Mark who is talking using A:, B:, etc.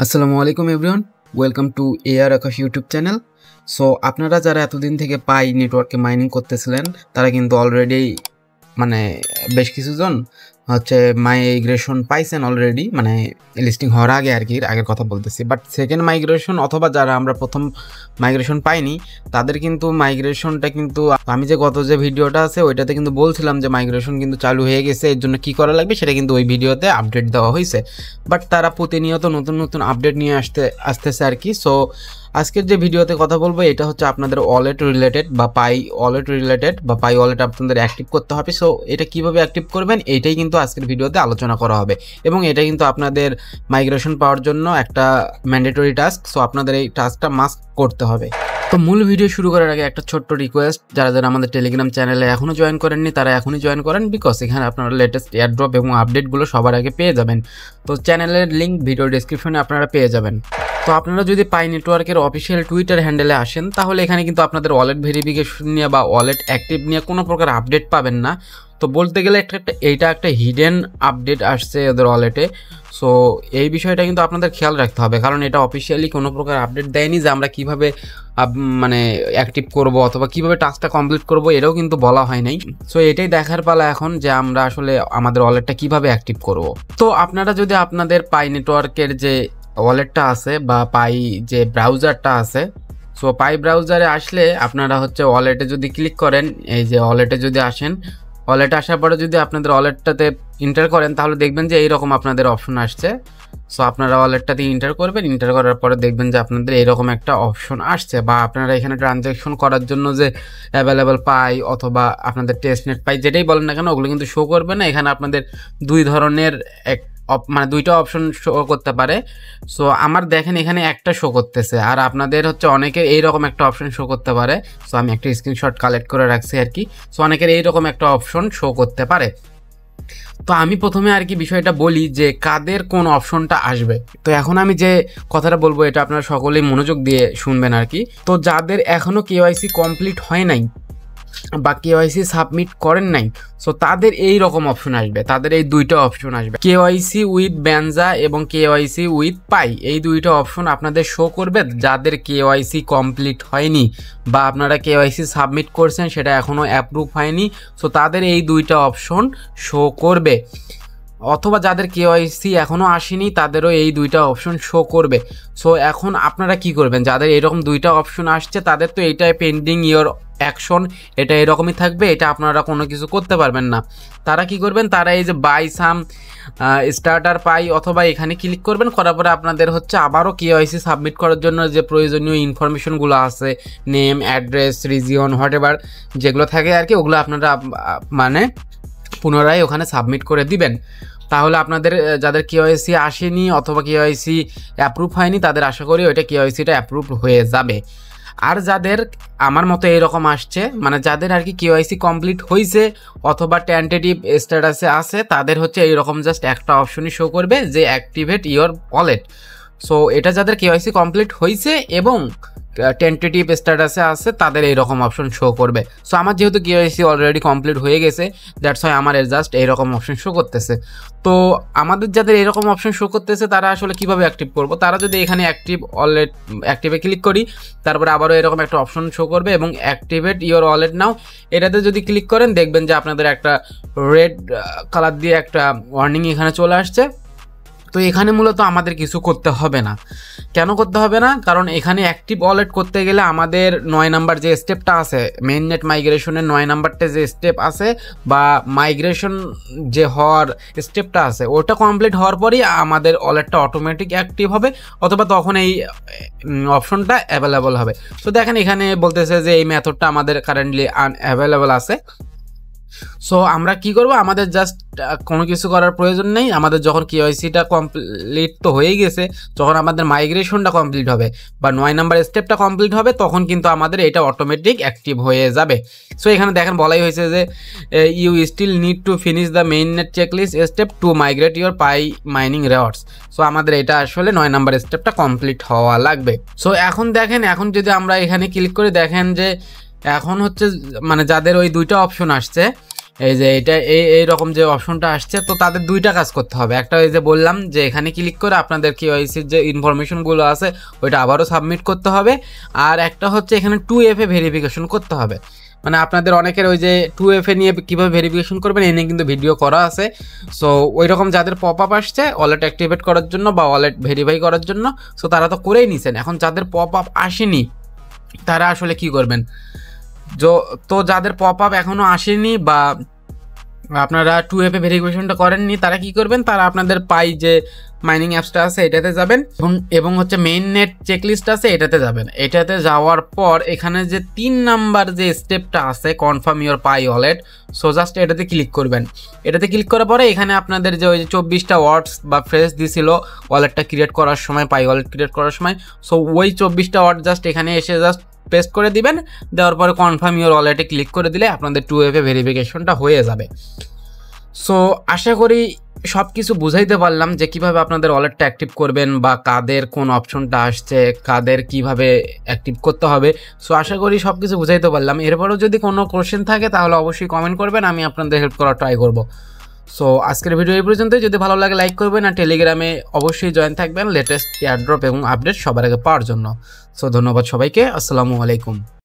A: আসসালামু আলাইকুম everyone, welcome to AR Akash YouTube channel. So আপনারা যারা এতদিন থেকে পাই নেটওয়ার্কে মাইনিং করতেছিলেন তারা কিন্তু অলরেডি বেশ কিছুজন মাইগ্রেশন পাইছেন অলরেডি, লিস্টিং হওয়ার আগে আর কি, আগের কথা বলতেছি। বাট সেকেন্ড মাইগ্রেশন অথবা যারা আমরা প্রথম মাইগ্রেশন পাইনি তাদের কিন্তু মাইগ্রেশনটা কিন্তু আমি যে গত যে ভিডিওটা আছে ওইটাতে কিন্তু বলছিলাম যে মাইগ্রেশন কিন্তু চালু হয়ে গেছে, এর জন্য কী করা লাগবে সেটা কিন্তু ওই ভিডিওতে আপডেট দেওয়া হয়েছে। বাট তারা প্রতিনিয়ত নতুন নতুন আপডেট নিয়ে আসতেছে আর কি। সো আজকের যে ভিডিওতে কথা বলবো এটা হচ্ছে আপনাদের ওয়ালেট রিলেটেড বা পাই ওয়ালেট আপনাদের অ্যাক্টিভ করতে হবে। সো এটা কিভাবে অ্যাক্টিভ করবেন এইটাই কিন্তু আজকের ভিডিওতে আলোচনা করা হবে, এবং এটা কিন্তু আপনাদের মাইগ্রেশন পাওয়ার জন্য একটা ম্যান্ডেটরি টাস্ক। সো আপনাদের এই টাস্কটা মাস্ট করতে হবে। তো মূল ভিডিও শুরু করার আগে একটা ছোট্ট রিকোয়েস্ট, যারা যারা আমাদের টেলিগ্রাম চ্যানেলে এখনও জয়েন করেননি তারা এখনই জয়েন করেন, বিকজ এখানে আপনারা লেটেস্ট এয়ারড্রপ এবং আপডেটগুলো সবার আগে পেয়ে যাবেন। তো চ্যানেলের লিঙ্ক ভিডিও ডিসক্রিপশনে আপনারা পেয়ে যাবেন। তো আপনারা যদি পাই নেটওয়ার্কের অফিসিয়াল টুইটার হ্যান্ডেলে আসেন তাহলে এখানে কিন্তু আপনাদের ওয়ালেট ভেরিফিকেশন নিয়ে বা ওয়ালেট অ্যাক্টিভ নিয়ে কোনো প্রকার আপডেট পাবেন না। তো বলতে গেলে এইটা একটা হিডেন আপডেট আসছে ওদের ওয়ালেটে। সো এই বিষয়টা কিন্তু আপনাদের খেয়াল রাখতে হবে, কারণ এটা অফিসিয়ালি কোনো প্রকার আপডেট দেয়নি যে আমরা কীভাবে অ্যাক্টিভ করব অথবা কীভাবে টাস্কটা কমপ্লিট করব, এটাও কিন্তু বলা হয় নাই। সো এটাই দেখার পালা এখন যে আমরা আসলে আমাদের ওয়ালেটটা কীভাবে অ্যাক্টিভ করব। তো আপনারা যদি আপনাদের পাই নেটওয়ার্কের যে ওয়ালেটটা আছে বা পাই যে ব্রাউজারটা আছে, সো পাই ব্রাউজারে আসলে আপনারা ওয়ালেটে যদি ক্লিক করেন, এই যে ওয়ালেটে যদি আসেন, ওয়ালেটে আসার পরে যদি আপনাদের ওয়ালেটটাতে এন্টার করেন তাহলে দেখবেন যে এইরকম আপনাদের অপশন আসছে। সো আপনারা ওয়ালেটটাতে এন্টার করবেন, এন্টার করার পরে দেখবেন যে আপনাদের এইরকম একটা অপশন আসছে, বা আপনারা এখানে ট্রানজ্যাকশন করার জন্য যে অ্যাভেলেবেল পাই অথবা আপনাদের টেস্টনেট পাই যেটাই বলেন না কেন ওগুলো কিন্তু শো করবে না। এখানে আপনাদের দুই ধরনের দুইটা অপশন শো করতে পারে। সো আমার দেখেন এখানে একটা শো করতেছে, আর আপনাদের অনেকের এইরকম একটা অপশন শো করতে পারে। সো আমি একটা স্ক্রিনশট কালেক্ট করে রাখছি আর কি। সো অনেকের এইরকম একটা অপশন শো করতে পারে। তো আমি প্রথমে আর কি বিষয়টা বলি যে কাদের কোন অপশনটা আসবে। তো এখন আমি যে কথাটা বলবো এটা আপনারা সকলেই মনোযোগ দিয়ে শুনবেন আর কি। তো যাদের এখনও কেওয়াইসি কমপ্লিট হয় নাই বা কেওয়াইসি সাবমিট করেন নাই, সো তাদের এই রকম অপশন আসবে, তাদের এই দুইটা অপশন আসবে, কেওয়াইসি উইথ ব্যানজা এবং কেওয়াইসি উইথ পাই। এই দুইটা অপশন আপনাদের শো করবে যাদের কেওয়াইসি কমপ্লিট হয়নি বা আপনারা কেওয়াইসি সাবমিট করছেন সেটা এখনও অ্যাপ্রুভ হয়নি। সো তাদের এই দুইটা অপশন শো করবে, অথবা যাদের কেওয়াইসি এখনও আসেনি তাদেরও এই দুইটা অপশন শো করবে। সো এখন আপনারা কি করবেন, যাদের এরকম দুইটা অপশন আসছে তাদের তো এইটাই পেন্ডিং ইওর অ্যাকশন, এটা এরকমই থাকবে, এটা আপনারা কোনো কিছু করতে পারবেন না। তারা কি করবেন, তারা এই যে বাই সাম স্টার্টার পাই অথবা এখানে ক্লিক করবেন, করার পরে আপনাদের আবারও কেওয়াইসি সাবমিট করার জন্য যে প্রয়োজনীয় ইনফরমেশনগুলো আছে, নেম, অ্যাড্রেস, রিজিয়ন, হোয়াটএভার যেগুলো থাকে আর কি, ওগুলো আপনারা পুনরায় ওখানে সাবমিট করে দিবেন। তাহলে আপনাদের যাদের কেওয়াইসি আসেনি অথবা কেওয়াইসি অ্যাপ্রুভ হয়নি তাদের আশা করি ওইটা কেওয়াইসিটা অ্যাপ্রুভ হয়ে যাবে। আর যাদের আমার মতো এরকম আসছে, যাদের আর কি কেওয়াইসি কমপ্লিট হয়েছে অথবা টেন্টেটিভ স্ট্যাটাসে আছে, তাদের এইরকম জাস্ট একটা অপশনই শো করবে যে অ্যাক্টিভেট ইওর ওয়ালেট। সো এটা যাদের কেওয়াইসি কমপ্লিট হয়েছে এবং টেন্টেটিভ স্ট্যাটাসে আছে তাদের এইরকম অপশন শো করবে। সো আমার যেহেতু কেওয়াইসি অলরেডি কমপ্লিট হয়ে গেছে, দ্যাটস ওয়াই আমার জাস্ট এইরকম অপশন শো করতেছে। তো আমাদের যাদের এরকম অপশন শো করতেছে তারা আসলে কীভাবে অ্যাক্টিভ করবো, তারা যদি এখানে অ্যাক্টিভে ক্লিক করি তারপরে আবারও এরকম একটা অপশন শো করবে এবং অ্যাক্টিভেট ইওর ওয়ালেট নাও, এটাতে যদি ক্লিক করেন দেখবেন যে আপনাদের একটা রেড কালার দিয়ে একটা ওয়ার্নিং এখানে চলে আসছে। তো এখানে মূলত আমাদের কিছু করতে হবে না। কেন করতে হবে না, কারণ এখানে অ্যাক্টিভ ওয়ালেট করতে গেলে আমাদের 9 নাম্বার যে স্টেপটা আছে, মেইন নেট মাইগ্রেশনের 9 নাম্বারটা যে স্টেপ আছে বা মাইগ্রেশন যে হওয়ার স্টেপটা আছে ওটা কমপ্লিট হওয়ার পরেই আমাদের ওয়ালেটটা অটোমেটিক অ্যাক্টিভ হবে, অথবা তখন এই অপশনটা অ্যাভেলেবল হবে। তো দেখেন এখানে বলতেছে যে এই মেথডটা আমাদের কারেন্টলি আনঅ্যাভেলেবল আছে। সো আমরা কি করব, আমাদের জাস্ট কোনো কিছু করার প্রয়োজন নেই। আমাদের যখন কেওয়াইসিটা কমপ্লিট তো হয়েই গেছে, যখন আমাদের মাইগ্রেশনটা কমপ্লিট হবে বা 9 নাম্বার স্টেপটা কমপ্লিট হবে তখন কিন্তু আমাদের এটা অটোমেটিক অ্যাক্টিভ হয়ে যাবে। সো এখানে দেখেন বলাই হয়েছে যে you still need to finish the main net checklist step to migrate your pi mining rewards. So আমাদের এটা আসলে 9 নাম্বার স্টেপটা কমপ্লিট হওয়া লাগবে। সো এখন দেখেন, এখন যদি আমরা এখানে ক্লিক করে দেখেন যে এখন যাদের ওই দুইটা অপশন আসছে, এই যে এটা এই রকম যে অপশনটা আসছে, তো তাদের দুইটা কাজ করতে হবে। একটা ওই যে বললাম যে এখানে ক্লিক করে আপনাদের কেওয়াইসির যে ইনফরমেশনগুলো আছে ওইটা আবারও সাবমিট করতে হবে। আর একটা হচ্ছে এখানে 2FA ভেরিফিকেশন করতে হবে। মানে আপনাদের অনেকের ওই যে 2FA নিয়ে কীভাবে ভেরিফিকেশন করবেন এই নিয়ে কিন্তু ভিডিও করা আছে। সো ওই রকম যাদের পপ আপ আসছে ওয়ালেট অ্যাক্টিভেট করার জন্য বা ওয়ালেট ভেরিফাই করার জন্য, সো তারা তো করেই নিছেন। এখন যাদের পপ আপ আসেনি তারা আসলে কি করবেন? তো যাদের পপ আপ এখনও আসেনি বা আপনারা 2FA ভেরিফিকেশনটা করেননি তারা কি করবেন? তারা আপনাদের পাই যে মাইনিং অ্যাপসটা আছে এটাতে যাবেন এবং হচ্ছে মেইন নেট চেকলিস্ট আছে এটাতে যাবেন। এটাতে যাওয়ার পর এখানে যে 3 নাম্বার যে স্টেপটা আছে confirm your pi wallet, so just এটাতে ক্লিক করবেন। এটাতে ক্লিক করার পরে এখানে আপনাদের যে ওই যে 24টা ওয়ার্ডস বা ফ্রেজ দিছিল ওয়ালেটটা ক্রিয়েট করার সময়, পাই ওয়ালেট ক্রিয়েট করার সময়, সো ওই 24টা ওয়ার্ড জাস্ট এখানে এসে জাস্ট পেস্ট করে দিবেন। দেওয়ার পরে কনফার্ম ইওর ওয়ালেটে ক্লিক করে দিলে আপনাদের 2FA ভেরিফিকেশনটা হয়ে যাবে। সো আশা করি সব কিছু বুঝাইতে পারলাম যে কিভাবে আপনাদের ওয়ালেটটা অ্যাক্টিভ করবেন বা কাদের কোন অপশনটা আসছে, কাদের কিভাবে অ্যাক্টিভ করতে হবে। সো আশা করি সব কিছু বুঝাইতে পারলাম। এরপরও যদি কোনো কোশ্চেন থাকে তাহলে অবশ্যই কমেন্ট করবেন, আমি আপনাদের হেল্প করার ট্রাই করব। সো আজকের ভিডিও এই পর্যন্তই। যদি ভালো লাগে লাইক করবেন আর টেলিগ্রামে অবশ্যই জয়েন থাকবেন লেটেস্ট এয়ারড্রপ এবং আপডেট সবার আগে পাওয়ার জন্য। সো ধন্যবাদ সবাইকে, আসসালামু আলাইকুম।